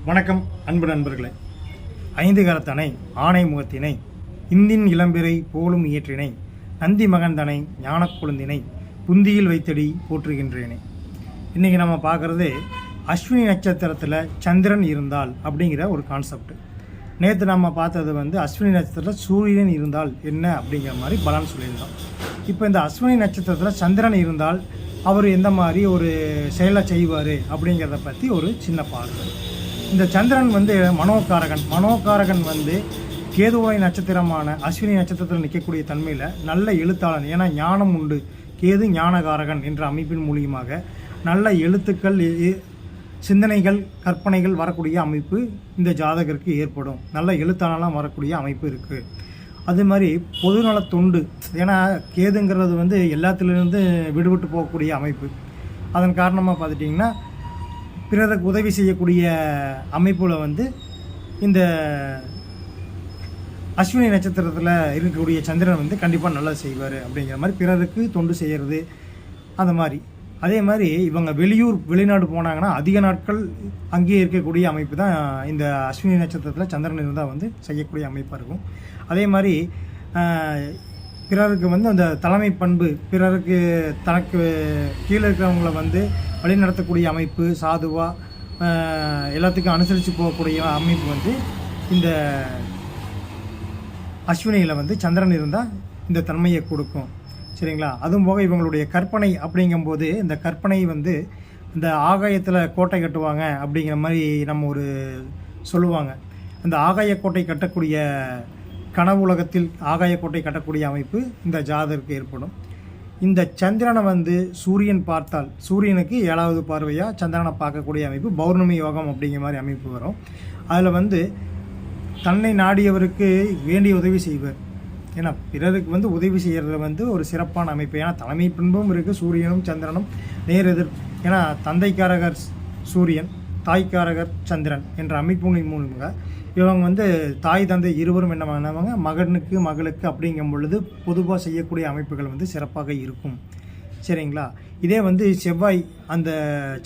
வணக்கம் அன்பு நண்பர்களே. ஐந்து கரத்தனை ஆணை முகத்தினை இந்தின் இளம்பிறை போலும் இயற்றினை நந்தி மகந்தனை ஞானக் கொழுந்தினை புந்தியில் வைத்தடி போற்றுகின்றேனே. இன்றைக்கி நம்ம பார்க்குறது அஸ்வினி நட்சத்திரத்தில் சந்திரன் இருந்தால் அப்படிங்கிற ஒரு கான்செப்ட். நேற்று நம்ம பார்த்தது அஸ்வினி நட்சத்திரத்தில் சூரியன் இருந்தால் என்ன அப்படிங்கிற மாதிரி பலன் சொல்லியிருந்தோம். இப்போ இந்த அஸ்வினி நட்சத்திரத்தில் சந்திரன் இருந்தால் அவர் எந்த மாதிரி ஒரு செயலை செய்வார் அப்படிங்கிறத பற்றி ஒரு சின்ன பார்வை. இந்த சந்திரன் மனோகாரகன் கேதுவாய் நட்சத்திரமான அஸ்வினி நட்சத்திரத்தில் நிற்கக்கூடிய தன்மையில் நல்ல எழுத்தாளன். ஏன்னா ஞானம் உண்டு, கேது ஞானகாரகன் என்ற அமைப்பின் மூலியமாக நல்ல எழுத்துக்கள், சிந்தனைகள், கற்பனைகள் வரக்கூடிய அமைப்பு இந்த ஜாதகருக்கு ஏற்படும். நல்ல எழுத்தாளலாம் வரக்கூடிய அமைப்பு இருக்குது. அது மாதிரி பொதுநல தொண்டு, ஏன்னா கேதுங்கிறது எல்லாத்துலேருந்து விடுபட்டு போகக்கூடிய அமைப்பு. அதன் காரணமாக பார்த்துட்டிங்கன்னா பிறருக்கு உதவி செய்யக்கூடிய அமைப்பில் இந்த அஸ்வினி நட்சத்திரத்தில் இருக்கக்கூடிய சந்திரன் கண்டிப்பாக நல்லா செய்வார் அப்படிங்கிற மாதிரி பிறருக்கு தொண்டு செய்கிறது. அந்த மாதிரி அதே மாதிரி இவங்க வெளிநாடு போனாங்கன்னா அதிக நாட்கள் அங்கேயே இருக்கக்கூடிய அமைப்பு தான் இந்த அஸ்வினி நட்சத்திரத்தில் சந்திரன் இருந்தால் செய்யக்கூடிய அமைப்பாக இருக்கும். அதே மாதிரி பிறருக்கு அந்த தலைமை பண்பு, பிறருக்கு தனக்கு கீழே இருக்கிறவங்கள வழிநடத்தக்கூடிய அமைப்பு, சாதுவாக எல்லாத்துக்கும் அனுசரித்து போகக்கூடிய அமைப்பு இந்த அஸ்வினியில் சந்திரன் இருந்தால் இந்த தன்மையை கொடுக்கும். சரிங்களா? அதுவும் போக இவங்களுடைய கற்பனை அப்படிங்கும்போது இந்த கற்பனை இந்த ஆகாயத்தில் கோட்டை கட்டுவாங்க அப்படிங்கிற மாதிரி நம்ம ஒரு சொல்லுவாங்க. அந்த ஆகாய கோட்டை கட்டக்கூடிய கனவு உலகத்தில் ஆகாய கோட்டை கட்டக்கூடிய அமைப்பு இந்த ஜாதகருக்கு ஏற்படும். இந்த சந்திரனை சூரியன் பார்த்தால், சூரியனுக்கு 7வது பார்வையாக சந்திரனை பார்க்கக்கூடிய அமைப்பு பௌர்ணமி யோகம் அப்படிங்கிற மாதிரி அமைப்பு வரும். அதில் தன்னை நாடியவருக்கு வேண்டிய உதவி செய்வார். ஏன்னா பிறருக்கு உதவி செய்கிறது ஒரு சிறப்பான அமைப்பு. ஏன்னா தலைமை பண்பும் இருக்குது, சூரியனும் சந்திரனும் நேர் எதிர். ஏன்னா தந்தைக்காரகர் சூரியன், தாய்க்காரகர் சந்திரன் என்ற அமைப்பு மூலமாக இவங்க தாய் தந்தை இருவரும் என்ன பண்ணுவாங்க, மகனுக்கு மகளுக்கு அப்படிங்கும் பொழுது பொதுவாக செய்யக்கூடிய அமைப்புகள் சிறப்பாக இருக்கும். சரிங்களா? இதே செவ்வாய், அந்த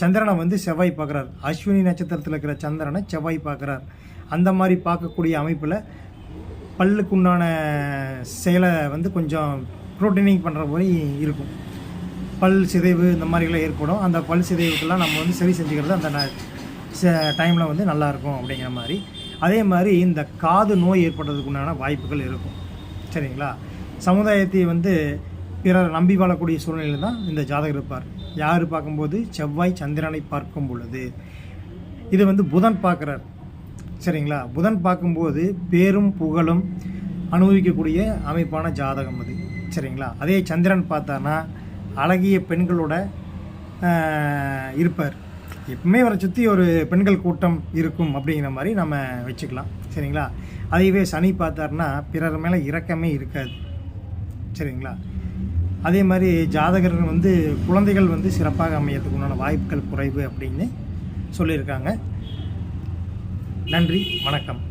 சந்திரனை செவ்வாய் பார்க்குறார். அஸ்வினி நட்சத்திரத்தில் இருக்கிற சந்திரனை செவ்வாய் பார்க்குறார். அந்த மாதிரி பார்க்கக்கூடிய அமைப்பில் பல்லுக்குண்டான செயலை கொஞ்சம் ப்ரோட்டீனிங் பண்ணுற மாதிரி இருக்கும். பல் சிதைவு இந்த மாதிரிலாம் ஏற்படும். அந்த பல் சிதைவுக்கெல்லாம் நம்ம சரி செஞ்சுக்கிறது அந்த டைமில் நல்லாயிருக்கும் அப்படிங்கிற மாதிரி. அதே மாதிரி இந்த காது நோய் ஏற்படுறதுக்குண்டான வாய்ப்புகள் இருக்கும். சரிங்களா? சமுதாயத்தை பிறர் நம்பி வாழக்கூடிய சூழ்நிலையில் தான் இந்த ஜாதகர் இருப்பார். யார் பார்க்கும்போது செவ்வாய் சந்திரனை பார்க்கும் பொழுது இது புதன் பார்க்குறார். சரிங்களா? புதன் பார்க்கும்போது பேரும் புகழும் அனுபவிக்கக்கூடிய அமைப்பான ஜாதகம் அது. சரிங்களா? அதே சந்திரன் பார்த்தானா அழகிய பெண்களோட இருப்பார். எப்பவுமே அவரை சுற்றி ஒரு பெண்கள் கூட்டம் இருக்கும் அப்படிங்கிற மாதிரி நம்ம வச்சுக்கலாம். சரிங்களா? அதையவே சனி பார்த்தாருன்னா பிறர் மேலே இரக்கமே இருக்காது. சரிங்களா? அதே மாதிரி ஜாதகர் குழந்தைகள் சிறப்பாக அமையறதுக்கு உண்டான வாய்ப்புகள் குறைவு அப்படின்னு சொல்லியிருக்காங்க. நன்றி, வணக்கம்.